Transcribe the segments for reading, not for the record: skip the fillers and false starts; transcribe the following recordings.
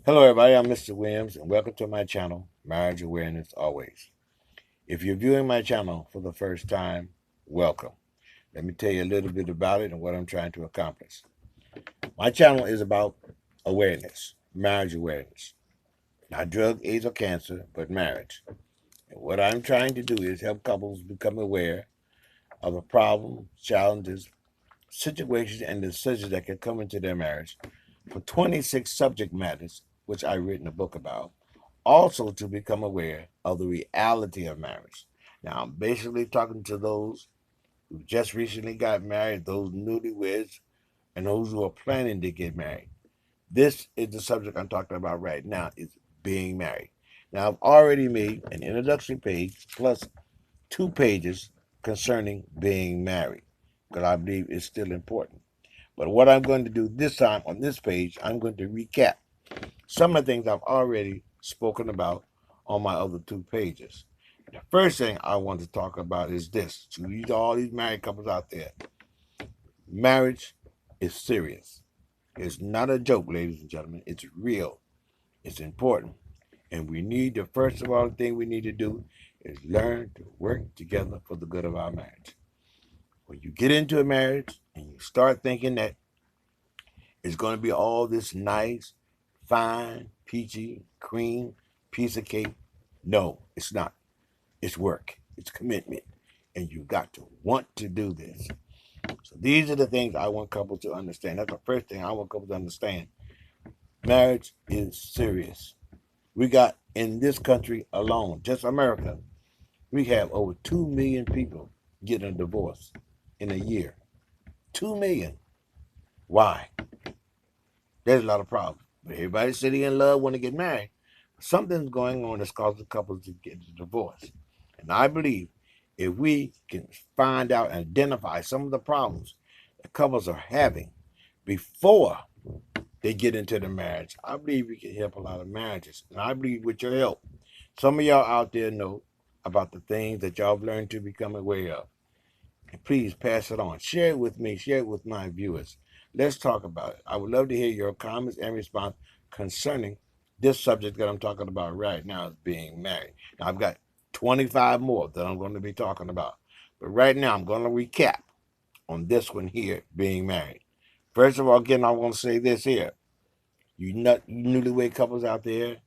Hello, everybody. I'm Mr. Williams, and welcome to my channel, Marriage Awareness Always. If you're viewing my channel for the first time, welcome. Let me tell you a little bit about it and what I'm trying to accomplish. My channel is about awareness, marriage awareness, not drug, AIDS, or cancer, but marriage. And what I'm trying to do is help couples become aware of the problems, challenges, situations, and decisions that can come into their marriage for 26 subject matters, which I've written a book about. Also, to become aware of the reality of marriage. Now, I'm basically talking to those who just recently got married, those newlyweds, and those who are planning to get married. This is the subject I'm talking about right now, is being married. Now, I've already made an introductory page plus 2 pages concerning being married, because I believe it's still important. But what I'm going to do this time on this page, I'm going to recap some of the things I've already spoken about on my other 2 pages. The first thing I want to talk about is this: to all these married couples out there, marriage is serious. It's not a joke, ladies and gentlemen. It's real. It's important. And we need to, first of all, the thing we need to do is learn to work together for the good of our marriage. When you get into a marriage and you start thinking that it's going to be all this nice, fine, peachy, cream, piece of cake. No, it's not. It's work. It's commitment. And you got to want to do this. So these are the things I want couples to understand. That's the first thing I want couples to understand. Marriage is serious. We got in this country alone, just America, we have over 2 million people getting a divorce in a year. 2 million. Why? There's a lot of problems. But everybody's sitting in love want to get married. Something's going on that's causing couples to get divorced. And I believe if we can find out and identify some of the problems that couples are having before they get into the marriage, I believe we can help a lot of marriages. And I believe with your help, some of y'all out there know about the things that y'all have learned to become aware of. And please pass it on. Share it with me. Share it with my viewers. Let's talk about it. I would love to hear your comments and response concerning this subject that I'm talking about right now, is being married. Now, I've got 25 more that I'm going to be talking about. But right now, I'm going to recap on this one here, being married. First of all, again, I want to say this here. You newlywed couples out there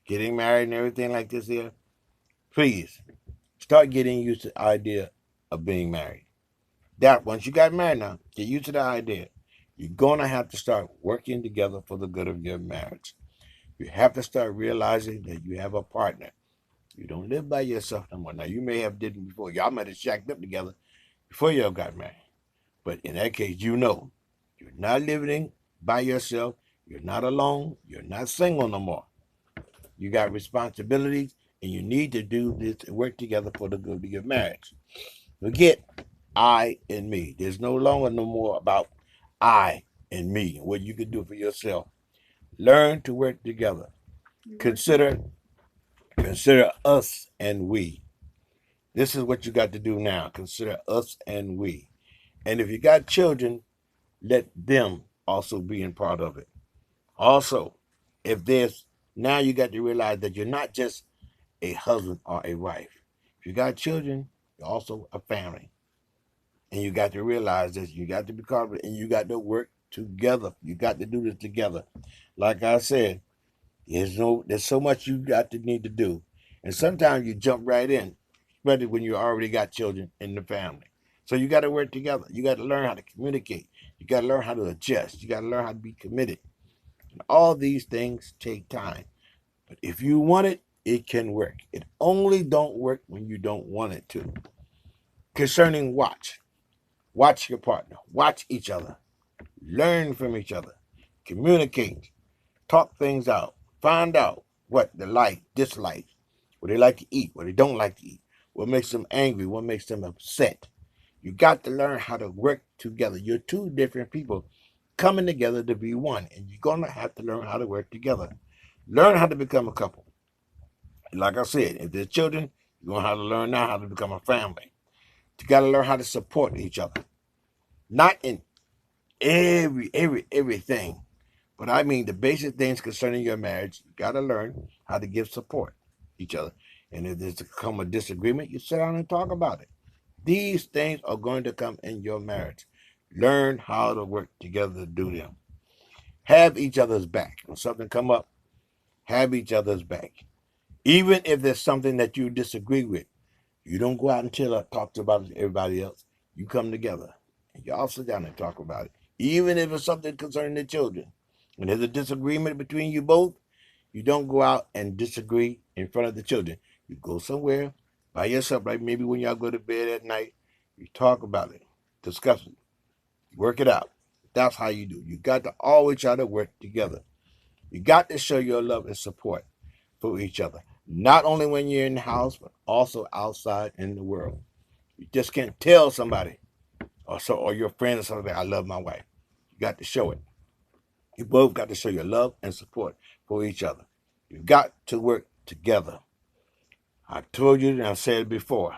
getting married and everything like this here, please start getting used to the idea of being married. That once you got married now, get used to the idea. You're gonna have to start working together for the good of your marriage. You have to start realizing that you have a partner. You don't live by yourself no more. Now you may have did it before. Y'all might have shacked up together before y'all got married. But in that case, you know you're not living by yourself. You're not alone. You're not single no more. You got responsibilities, and you need to do this and work together for the good of your marriage. Forget I and me. There's no longer no more about I and me and what you can do for yourself. Learn to work together. Consider consider us and we. This is what you got to do now. Consider us and we. And if you got children, let them also be in part of it. Also, if there's now you got to realize that you're not just a husband or a wife. If you got children, you're also a family. And you got to realize this. You got to be confident and you got to work together. You got to do this together. Like I said, there's so much you got to need to do. And sometimes you jump right in, especially when you already got children in the family. So you got to work together. You got to learn how to communicate. You got to learn how to adjust. You got to learn how to be committed. And all these things take time. But if you want it, it can work. It only don't work when you don't want it to. Concerning watch your partner. Watch each other. Learn from each other. Communicate. Talk things out. Find out what they like, dislike, what they like to eat, what they don't like to eat, what makes them angry, what makes them upset. You got to learn how to work together. You're two different people coming together to be one, and you're going to have to learn how to work together. Learn how to become a couple. Like I said, if there's children, you're going to have to learn now how to become a family. You got to learn how to support each other. Not in everything, But I mean the basic things concerning your marriage, you got to learn how to give support each other. And if there's to come a disagreement, you sit down and talk about it. These things are going to come in your marriage. Learn how to work together to do them. Have each other's back. When something come up, have each other's back. Even if there's something that you disagree with, you don't go out and talk about it to everybody else. You come together and y'all sit down and talk about it. Even if it's something concerning the children. When there's a disagreement between you both, you don't go out and disagree in front of the children. You go somewhere by yourself, like maybe when y'all go to bed at night, you talk about it, discuss it, work it out. That's how you do. You got to always try to work together. You got to show your love and support for each other, not only when you're in the house, but also outside in the world. You just can't tell somebody or your friend or something, I love my wife. You got to show it. You both got to show your love and support for each other. You got to work together. I told you and I've said it before.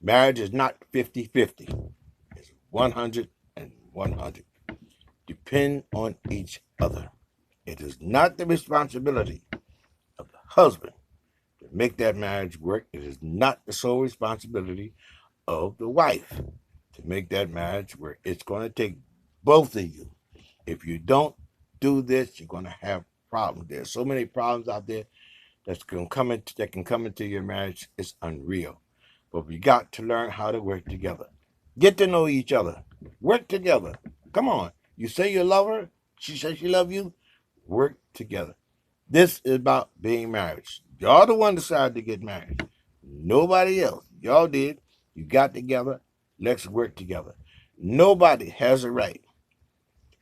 Marriage is not 50-50. It's 100 and 100. Depend on each other. It is not the responsibility of the husband to make that marriage work. It is not the sole responsibility of the wife to make that marriage work. It's going to take both of you. If you don't do this, you're going to have problems. There's so many problems out there that can come into your marriage. It's unreal. But we got to learn how to work together. Get to know each other. Work together. Come on. You say you love her. She says she love you. Work together. This is about being married. Y'all the one decided to get married. Nobody else. Y'all did. You got together. Let's work together. Nobody has a right,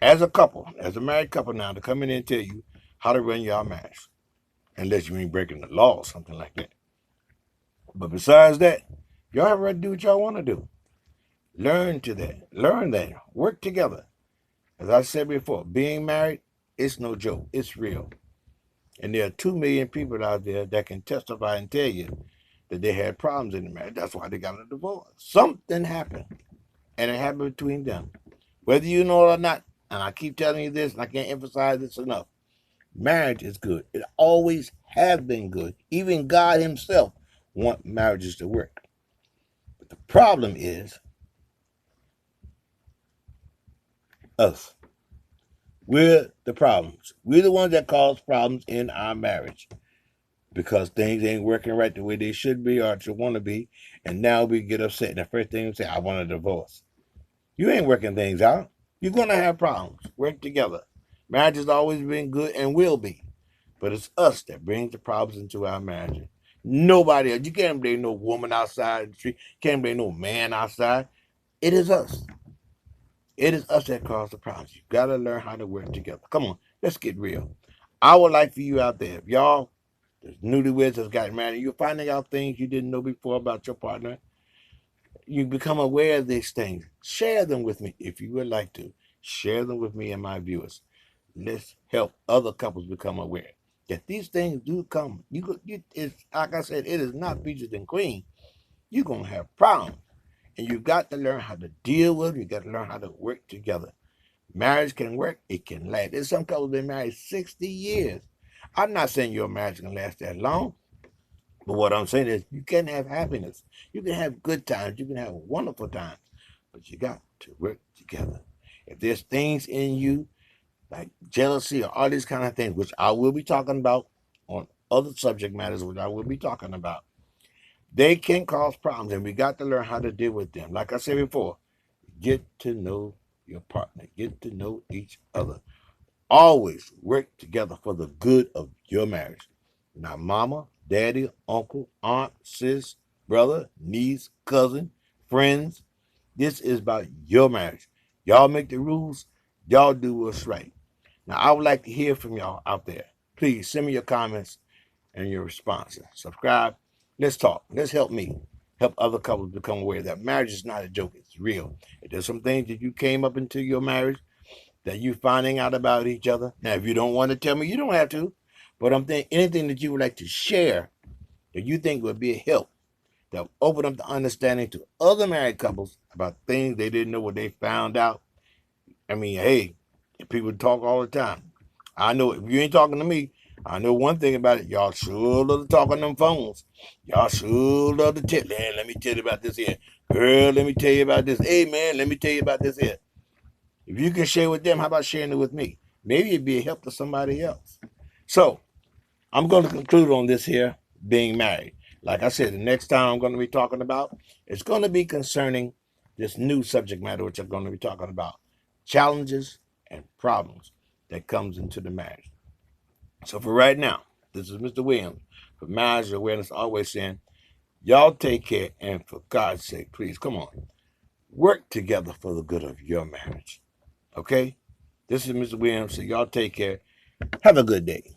as a couple, as a married couple now, to come in and tell you how to run your marriage. Unless you ain't breaking the law or something like that. But besides that, y'all have a right to do what y'all want to do. Learn that. Work together. As I said before, being married, it's no joke. It's real. And there are 2 million people out there that can testify and tell you that they had problems in the marriage. That's why they got a divorce. Something happened. And it happened between them. Whether you know it or not, and I keep telling you this, and I can't emphasize this enough. Marriage is good. It always has been good. Even God himself wants marriages to work. But the problem is us. We're the problems. We're the ones that cause problems in our marriage because things ain't working right the way they should be or should want to be. And now we get upset. And the first thing we say, I want a divorce. You ain't working things out. You're going to have problems. Work together. Marriage has always been good and will be. But it's us that brings the problems into our marriage. Nobody else. You can't blame no woman outside in the street. You can't blame no man outside. It is us. It is us that cause the problems. You got to learn how to work together. Come on, let's get real. I would like for you out there, if y'all, the newlyweds that's gotten married, you're finding out things you didn't know before about your partner. You become aware of these things. Share them with me if you would like to. Share them with me and my viewers. Let's help other couples become aware that these things do come. It's like I said, it is not peaches and cream. You're gonna have problems, and you got to learn how to deal with them. You got to learn how to work together. Marriage can work. It can last. There's some couples been married 60 years. I'm not saying your marriage can last that long, but what I'm saying is you can have happiness. You can have good times. You can have wonderful times, but you got to work together. If there's things in you like jealousy or all these kind of things, which I will be talking about on other subject matters, which I will be talking about, they can cause problems, and we got to learn how to deal with them. Like I said before, get to know your partner, get to know each other. Always work together for the good of your marriage. Not mama, daddy, uncle, aunt, sis, brother, niece, cousin, friends. This is about your marriage. Y'all make the rules. Y'all do what's right. Now, I would like to hear from y'all out there. Please send me your comments and your responses. Subscribe. Let's talk. Let's help me help other couples become aware that marriage is not a joke. It's real. If there's some things that you came up into your marriage that you're finding out about each other. Now, if you don't want to tell me, you don't have to. But I'm thinking anything that you would like to share that you think would be a help, that will open up the understanding to other married couples about things they didn't know what they found out. I mean, hey, people talk all the time. I know if you ain't talking to me, I know one thing about it. Y'all sure love to talk on them phones. Y'all sure love to tell. Man, let me tell you about this here. Girl, let me tell you about this. Hey, man, let me tell you about this here. If you can share with them, how about sharing it with me? Maybe it'd be a help to somebody else. So, I'm going to conclude on this here, being married. Like I said, the next time I'm going to be talking about, it's going to be concerning this new subject matter, which I'm going to be talking about, challenges and problems that comes into the marriage. So for right now, this is Mr. Williams for Marriage Awareness, always saying, y'all take care, and for God's sake, please, come on, work together for the good of your marriage. Okay? This is Mr. Williams, so y'all take care. Have a good day.